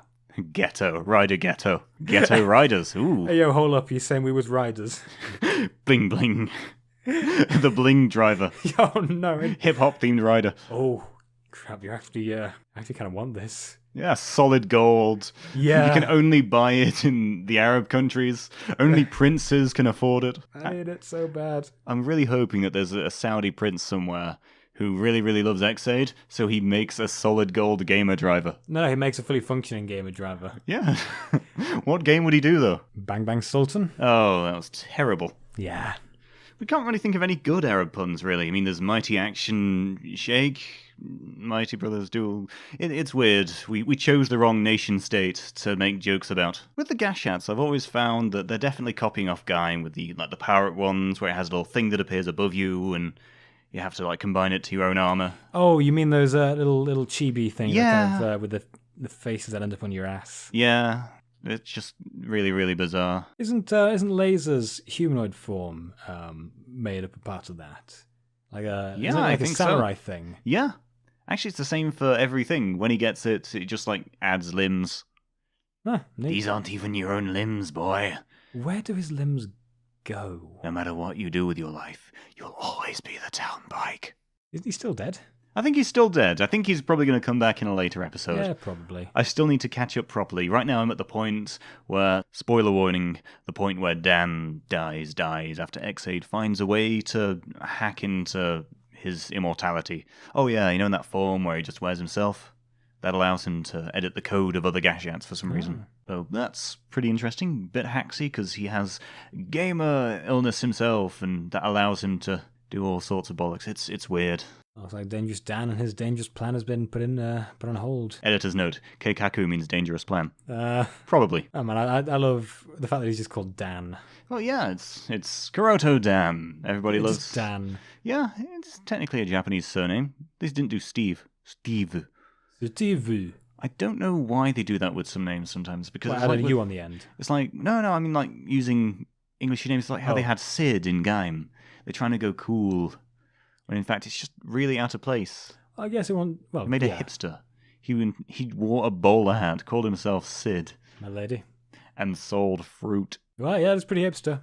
Ghetto. Rider ghetto. Ghetto riders. Ooh. Hey, yo, hold up. You're saying we was riders. Bling bling. The bling driver. Oh, no. Hip-hop themed rider. Oh, crap. You actually kind of want this. Yeah, solid gold. Yeah. You can only buy it in the Arab countries. Only princes can afford it. I need it so bad. I'm really hoping that there's a Saudi prince somewhere who really, really loves X-Aid, so he makes a solid gold gamer driver. No, he makes a fully functioning gamer driver. Yeah. What game would he do, though? Bang Bang Sultan? Oh, that was terrible. Yeah. We can't really think of any good Arab puns, really. I mean, there's Mighty Action Shake, Mighty Brothers Duel. It's weird. We chose the wrong nation-state to make jokes about. With the Gashats, I've always found that they're definitely copying off Gaim with the pirate ones, where it has a little thing that appears above you, and you have to combine it to your own armor. Oh, you mean those little chibi things? Yeah. Kind of, with the faces that end up on your ass. Yeah. It's just really, really bizarre. Isn't Laser's humanoid form made up a part of that? Like I think a samurai so. thing? Yeah. Actually, it's the same for everything. When he gets it, it just adds limbs. Huh, neat. These aren't even your own limbs, boy. Where do his limbs go. No matter what you do with your life, you'll always be the town bike. Isn't he still dead? I think he's still dead. I think he's probably going to come back in a later episode. Yeah, probably. I still need to catch up properly. Right now I'm at the point where, spoiler warning, the point where Dan dies after Xaid finds a way to hack into his immortality. Oh yeah, you know in that form where he just wears himself? That allows him to edit the code of other Gashats for some reason. So that's pretty interesting. Bit hacksy because he has gamer illness himself and that allows him to do all sorts of bollocks. It's weird. Looks like Dangerous Dan and his dangerous plan has been put on hold. Editor's note, Keikaku means dangerous plan. Probably. Oh man, I love the fact that he's just called Dan. Well, yeah, it's Kuroto Dan. Everybody It's loves... Dan. Yeah, it's technically a Japanese surname. They just didn't do Steve. Steve. Steve. I don't know why they do that with some names sometimes. Because it's Add like a U on the end. It's like, no, I mean like using English names like how they had Sid in Gaim. They're trying to go cool. When in fact it's just really out of place. I guess it won't... Well, He made a hipster. He wore a bowler hat, called himself Sid, My lady. and sold fruit. Well, yeah, it's pretty hipster.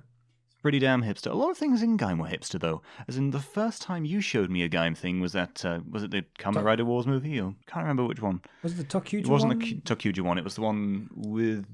Pretty damn hipster. A lot of things in Gaim were hipster, though. As in, the first time you showed me a Gaim thing was that... was it the Kamen Rider Wars movie? Or can't remember which one. Was it the Tokuja It wasn't one? the Tokuja one. It was the one with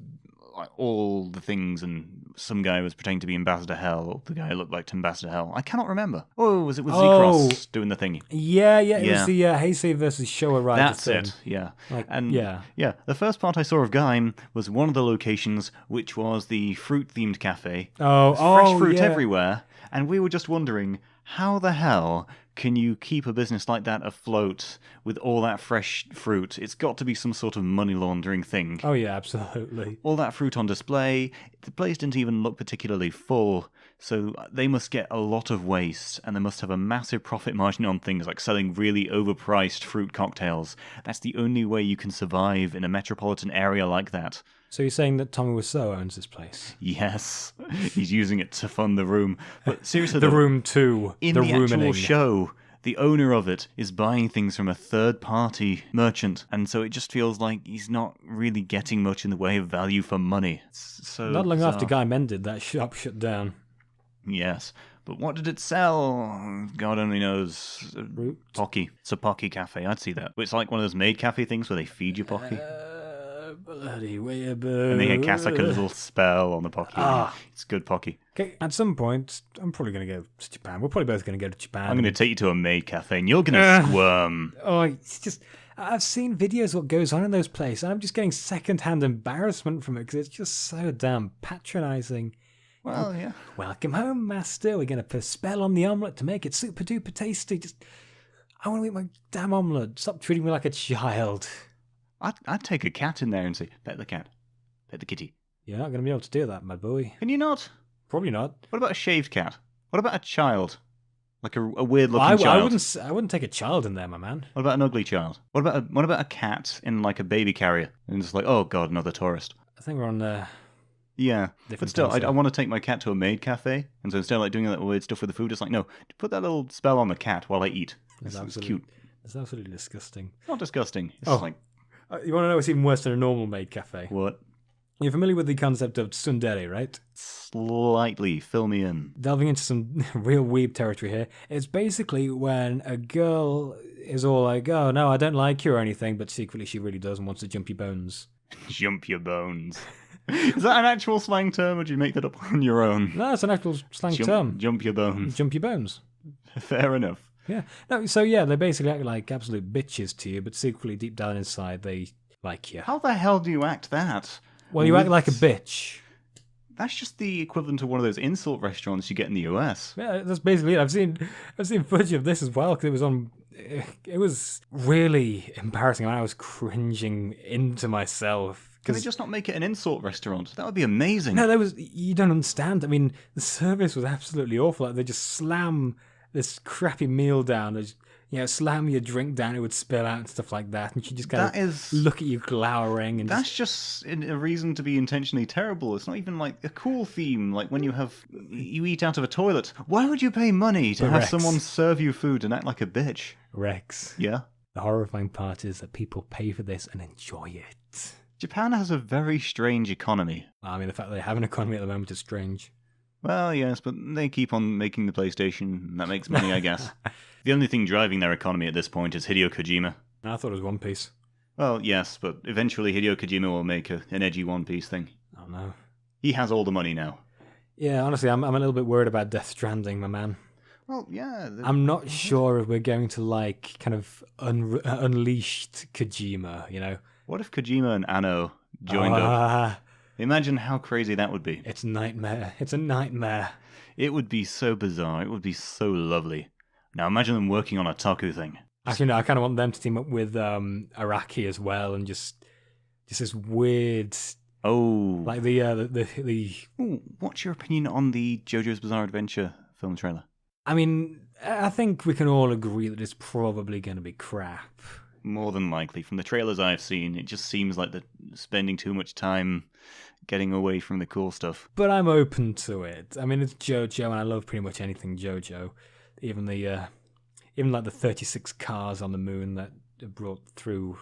like, all the things and some guy was pretending to be Ambassador Hell. Or the guy looked like Ambassador Hell. I cannot remember. Oh, was it with Z-Cross doing the thingy? Yeah. It was the Heisei versus Showa Rider That's thing. it, yeah. Like, And yeah. the first part I saw of Gaim was one of the locations, which was the fruit-themed cafe. Fresh Fruit yeah. everywhere, and we were just wondering, how the hell can you keep a business like that afloat with all that fresh fruit? It's got to be some sort of money laundering thing. Oh, yeah, absolutely. All that fruit on display, the place didn't even look particularly full, so they must get a lot of waste, and they must have a massive profit margin on things like selling really overpriced fruit cocktails. That's the only way you can survive in a metropolitan area like that. So you're saying that Tommy Wiseau owns this place? Yes, he's using it to fund the room. But seriously, The though, Room 2. in the the actual rooming. show, the owner of it is buying things from a third-party merchant, and so it just feels like he's not really getting much in the way of value for money. It's so Not long after bizarre. Guy Mended, that shop shut down. Yes, but what did it sell? God only knows. Fruit? Pocky. It's a Pocky cafe. I'd see that. It's like one of those maid cafe things where they feed you Pocky. Bloody way And they cast like a little spell on the Pocky. It's good Pocky. Okay, at some point, I'm probably going to go to Japan. We're probably both going to go to Japan. I'm going to take you to a maid cafe and you're going to squirm. Oh, it's just... I've seen videos of what goes on in those places, and I'm just getting second-hand embarrassment from it because it's just so damn patronising. Well, yeah. Welcome home, master. We're going to put a spell on the omelette to make it super-duper tasty. I want to eat my damn omelette. Stop treating me like a child. I'd take a cat in there and say, pet the cat. Pet the kitty. You're not going to be able to do that, my boy. Can you not? Probably not. What about a shaved cat? What about a child? Like a weird-looking child? I wouldn't take a child in there, my man. What about an ugly child? What about a cat in like a baby carrier? And it's like, oh god, another tourist. I think we're on... Yeah, Different but still, things, yeah. I want to take my cat to a maid cafe, and so instead of like doing that weird stuff with the food, it's like, no, put that little spell on the cat while I eat. It's cute. It's absolutely disgusting. It's not disgusting. It's just like, You want to know what's even worse than a normal maid cafe? what? You're familiar with the concept of tsundere, right? Slightly, fill me in. Delving into some real weeb territory here. It's basically when a girl is all like, oh, no, I don't like you or anything, but secretly she really does and wants to jump your bones. Jump your bones. Is that an actual slang term, or do you make that up on your own? No, it's an actual slang term. Jump your bones. Jump your bones. Fair enough. Yeah. No, so yeah, they basically act like absolute bitches to you, but secretly deep down inside they like you. How the hell do you act that? Well, you act like a bitch. That's just the equivalent of one of those insult restaurants you get in the US. Yeah, that's basically it. I've seen footage of this as well because it was on. It was really embarrassing. I was cringing into myself. Can they just not make it an insult restaurant? That would be amazing. No, you don't understand. I mean, the service was absolutely awful. Like, they just slam this crappy meal down. Slam your drink down, it would spill out and stuff like that. And she just kind of look at you glowering. And that's just a reason to be intentionally terrible. It's not even like a cool theme, like when you eat out of a toilet. Why would you pay money to have someone serve you food and act like a bitch? Rex. Yeah? The horrifying part is that people pay for this and enjoy it. Japan has a very strange economy. I mean, the fact that they have an economy at the moment is strange. Well, yes, but they keep on making the PlayStation, and that makes money, I guess. The only thing driving their economy at this point is Hideo Kojima. I thought it was One Piece. Well, yes, but eventually Hideo Kojima will make an edgy One Piece thing. Oh no. He has all the money now. Yeah, honestly, I'm a little bit worried about Death Stranding, my man. Well, yeah. I'm not sure if we're going to like kind of unleashed Kojima, you know? What if Kojima and Anno joined up? Imagine how crazy that would be. It's a nightmare. It's a nightmare. It would be so bizarre. It would be so lovely. Now imagine them working on a taku thing. Actually, no, I kind of want them to team up with Araki as well, and just this weird. Oh, Like the. Ooh, what's your opinion on the JoJo's Bizarre Adventure film trailer? I mean, I think we can all agree that it's probably going to be crap. More than likely. From the trailers I've seen, it just seems like they're spending too much time getting away from the cool stuff. But I'm open to it. I mean, it's JoJo, and I love pretty much anything JoJo. Even like the 36 cars on the moon that are brought through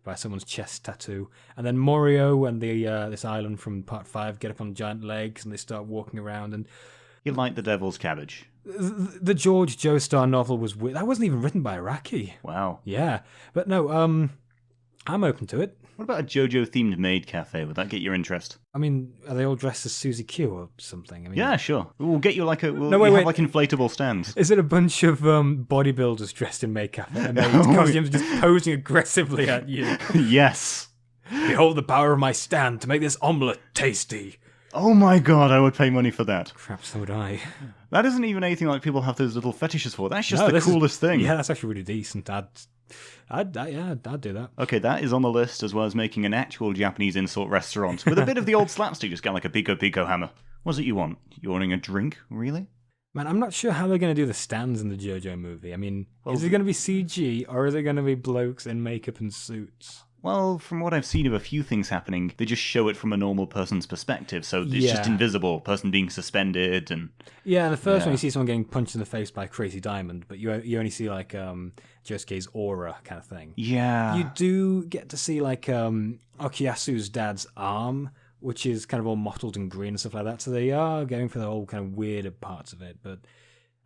by someone's chest tattoo. And then Morio and this island from Part 5 get up on giant legs, and they start walking around. And You like the devil's cabbage. the George Joestar novel was weird. That wasn't even written by Araki. Wow. Yeah. But no, I'm open to it. What about a JoJo-themed maid cafe? Would that get your interest? I mean, are they all dressed as Suzy Q or something? I mean, Yeah, sure. We'll get you like No, wait, have wait. like inflatable stands. Is it a bunch of bodybuilders dressed in makeup and costumes just posing aggressively at you? Yes. Behold the power of my stand to make this omelette tasty. Oh my god, I would pay money for that. Crap, so would I. That isn't even anything like people have those little fetishes for. That's just No, the this is- coolest thing. Yeah, that's actually really decent. I'd do that. Okay, that is on the list, as well as making an actual Japanese insult restaurant with a bit of the old slapstick, just get like a pico hammer. What's it you want? You ordering a drink? Really? Man, I'm not sure how they're going to do the stands in the JoJo movie. I mean, is it going to be CG or is it going to be blokes in makeup and suits? Well, from what I've seen of a few things happening, they just show it from a normal person's perspective, so it's just Yeah. invisible, person being suspended, and... Yeah, in the first one Yeah. you see someone getting punched in the face by Crazy Diamond, but you only see like Josuke's aura kind of thing. Yeah. You do get to see like Okuyasu's dad's arm, which is kind of all mottled and green and stuff like that. So they are going for the whole kind of weirder parts of it. But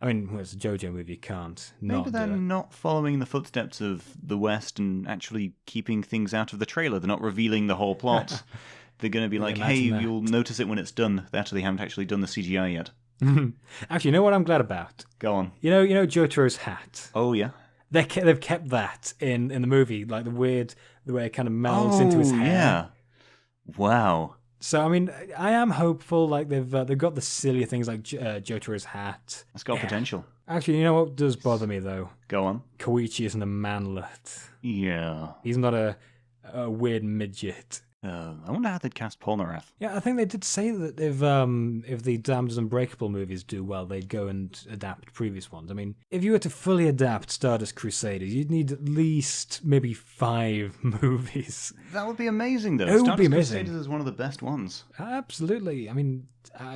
I mean, well, it's a JoJo movie, you can't Maybe not they're do it. not following the footsteps of the West and actually keeping things out of the trailer. They're not revealing the whole plot. They're going to be like, hey, imagine that. you'll notice it when it's done. They haven't actually done the CGI yet. Actually, you know what I'm glad about? Go on. You know Jotaro's hat. Oh, yeah? They've kept that in the movie, like the way it kind of melds into his hair. yeah. Wow. So I mean, I am hopeful. Like they've got the sillier things like Jotaro's hat. It's got potential. Actually, you know what does bother me though? Go on. Koichi isn't a manlet. Yeah. He's not a weird midget. I wonder how they'd cast Polnareff. Yeah, I think they did say that if the Damned and Unbreakable movies do well, they'd go and adapt previous ones. I mean, if you were to fully adapt Stardust Crusaders, you'd need at least maybe 5 movies. That would be amazing, though. It would be Stardust amazing. Crusaders is one of the best ones. Absolutely. I mean,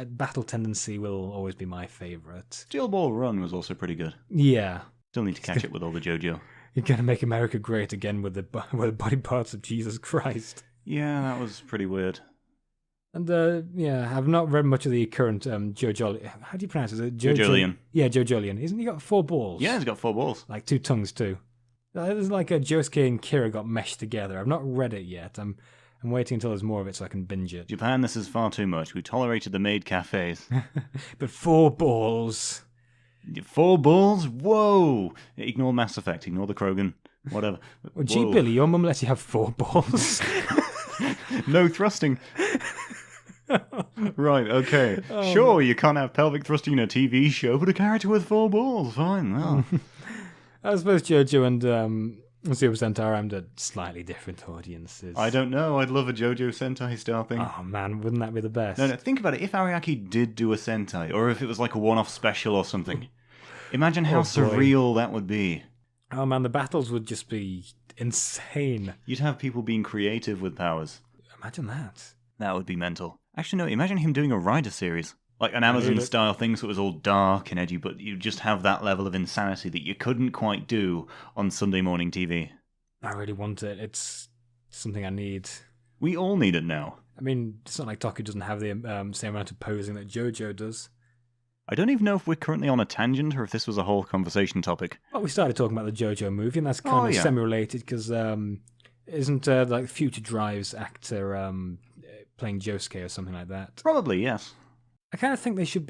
Battle Tendency will always be my favourite. Steel Ball Run was also pretty good. Yeah. Still need to catch it with all the JoJo. You're going to make America great again with the body parts of Jesus Christ. Yeah, that was pretty weird. And yeah, I've not read much of the current Joe Jolly. How do you pronounce it? JoJolian. Yeah, Joe Jolien. Isn't he got 4 balls? Yeah, he's got 4 balls. Like 2 tongues too. There's like a Josuke and Kira got meshed together. I've not read it yet. I'm waiting until there's more of it so I can binge it. Japan, this is far too much. We tolerated the maid cafes. But 4 balls. 4 balls? Whoa! Ignore Mass Effect, ignore the Krogan, whatever. Well, gee, Whoa. Billy, your mum lets you have 4 balls. No thrusting. Right, okay. Sure, you can't have pelvic thrusting in a TV show, but a character with 4 balls, fine. Well. I suppose JoJo and Super Sentai are aimed at slightly different audiences. I don't know, I'd love a JoJo Sentai style thing. Oh man, wouldn't that be the best? No, think about it. If Ariaki did do a Sentai, or if it was like a one-off special or something, imagine how Oh, boy. surreal that would be. Oh man, the battles would just be insane. You'd have people being creative with powers. Imagine that. That would be mental. Actually, no, imagine him doing a Rider series. Like an Amazon-style thing, so it was all dark and edgy, but you just have that level of insanity that you couldn't quite do on Sunday morning TV. I really want it. It's something I need. We all need it now. I mean, it's not like Toku doesn't have the same amount of posing that JoJo does. I don't even know if we're currently on a tangent or if this was a whole conversation topic. Well, we started talking about the JoJo movie, and that's kind of semi-related because isn't like Future Drive's actor playing Josuke or something like that? Probably, yes. I kind of think they should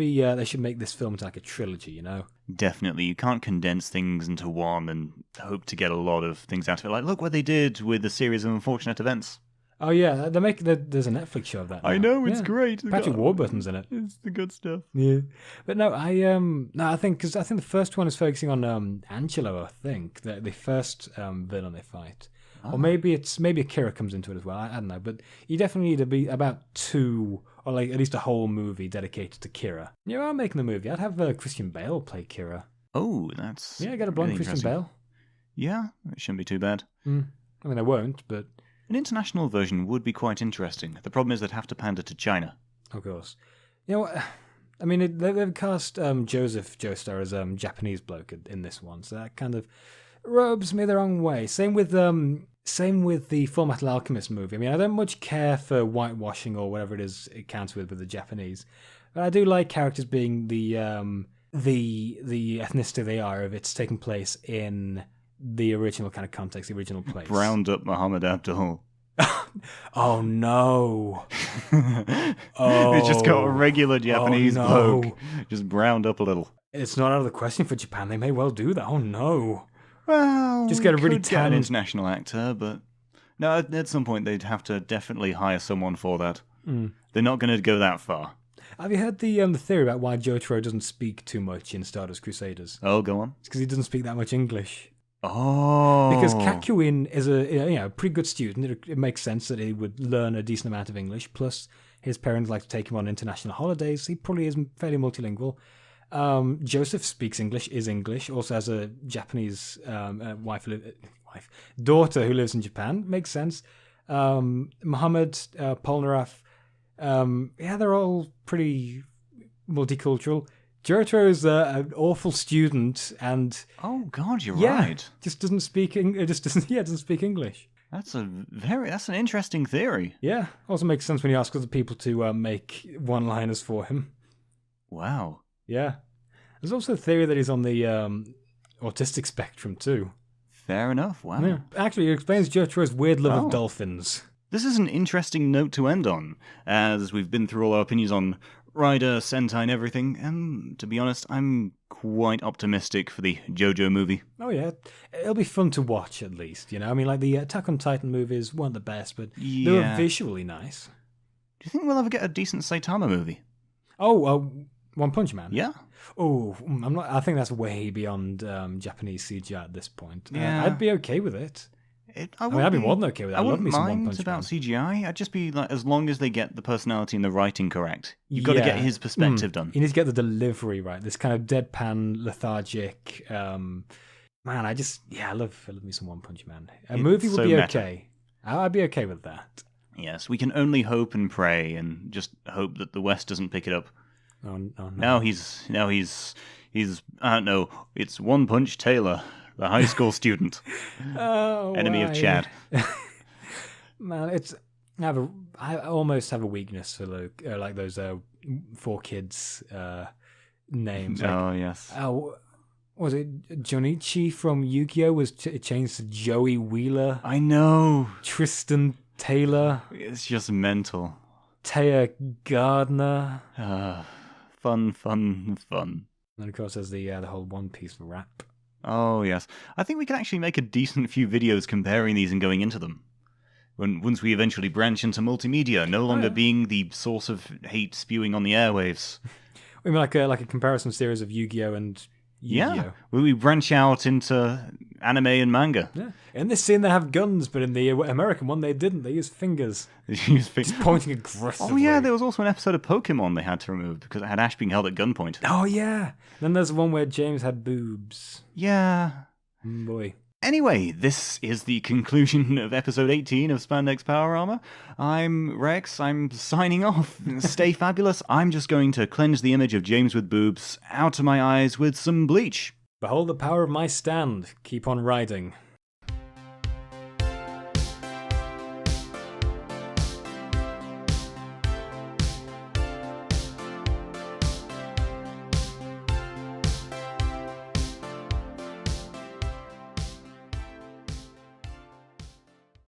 make this film into like a trilogy, you know? Definitely. You can't condense things into one and hope to get a lot of things out of it. Like, look what they did with the series of unfortunate events. Oh yeah, there's a Netflix show of that now. I know, it's great. Patrick Warburton's in it. It's the good stuff. Yeah, but no, I think the first one is focusing on Angelo. I think the first villain they fight, or maybe Akira comes into it as well. I don't know, but you definitely need to be about 2 or like at least a whole movie dedicated to Kira. You are making the movie. I'd have Christian Bale play Kira. Oh, that's get a blonde really Christian Bale. Yeah, it shouldn't be too bad. I mean, I won't, but. An international version would be quite interesting. The problem is they'd have to pander to China. Of course. You know what? I mean, they've cast Joseph Joestar as Japanese bloke in this one, so that kind of rubs me the wrong way. Same with the Fullmetal Alchemist movie. I mean, I don't much care for whitewashing or whatever it is it counts with the Japanese, but I do like characters being the ethnicity they are if it's taking place in the original kind of context, the original place. Browned up Muhammad Abdul. Oh no! They just got a regular Japanese bloke, just browned up a little. It's not out of the question for Japan. They may well do that. Oh no! Well, just get a really get an international actor, but no, at some point they'd have to definitely hire someone for that. They're not going to go that far. Have you heard the theory about why Jotaro doesn't speak too much in Stardust Crusaders? Oh, go on. It's because he doesn't speak that much English. Oh. Because Kakuin is a pretty good student. It makes sense that he would learn a decent amount of English. Plus, his parents like to take him on international holidays. He probably is fairly multilingual. Joseph speaks English, is English. Also has a Japanese daughter who lives in Japan. Makes sense. Muhammad, Polnareff. They're all pretty multicultural. Jotaro is an awful student, and oh god, you're right. Just doesn't speak. Doesn't speak English. That's an interesting theory. Yeah, also makes sense when you ask other people to make one-liners for him. Wow. Yeah, there's also a theory that he's on the autistic spectrum too. Fair enough. Wow. Yeah. Actually, it explains Jotaro's weird love of dolphins. This is an interesting note to end on, as we've been through all our opinions on Rider, Sentai, and everything, and to be honest, I'm quite optimistic for the JoJo movie. Oh yeah, it'll be fun to watch at least, you know? I mean, like the Attack on Titan movies weren't the best, but they were visually nice. Do you think we'll ever get a decent Saitama movie? Oh, One Punch Man? Yeah. Oh, I'm not. I think that's way beyond Japanese CGI at this point. Yeah. I'd be okay with it. I'd be more than okay with that. I wouldn't love me some One mind Punch about Man. CGI. I'd just be like, as long as they get the personality and the writing correct. You've got to get his perspective done. You need to get the delivery right. This kind of deadpan, lethargic. Man, I love me some One Punch Man. A movie would be okay. I'd be okay with that. Yes, we can only hope and pray, and just hope that the West doesn't pick it up. Oh no! Now he's I don't know. It's One Punch Taylor, the high school student, enemy of Chad. Man, I almost have a weakness for like those 4 kids names. Like, oh yes. Was it Jonichi from Yu-Gi-Oh was changed to Joey Wheeler? I know. Tristan Taylor. It's just mental. Taya Gardner. Fun. And of course, there's the whole One Piece rap. Oh yes, I think we can actually make a decent few videos comparing these and going into them. Once we eventually branch into multimedia, no longer being the source of hate spewing on the airwaves. I mean, like a comparison series of Yu-Gi-Oh and Yu-Gi-Oh. Yeah, we branch out into anime and manga. Yeah. In this scene, they have guns, but in the American one, they didn't. They used fingers. Just pointing aggressively. Oh yeah, there was also an episode of Pokemon they had to remove because it had Ash being held at gunpoint. Oh yeah. Then there's one where James had boobs. Yeah. Boy. Anyway, this is the conclusion of episode 18 of Spandex Power Armor. I'm Rex, I'm signing off. Stay fabulous. I'm just going to cleanse the image of James with boobs out of my eyes with some bleach. Behold the power of my stand. Keep on riding.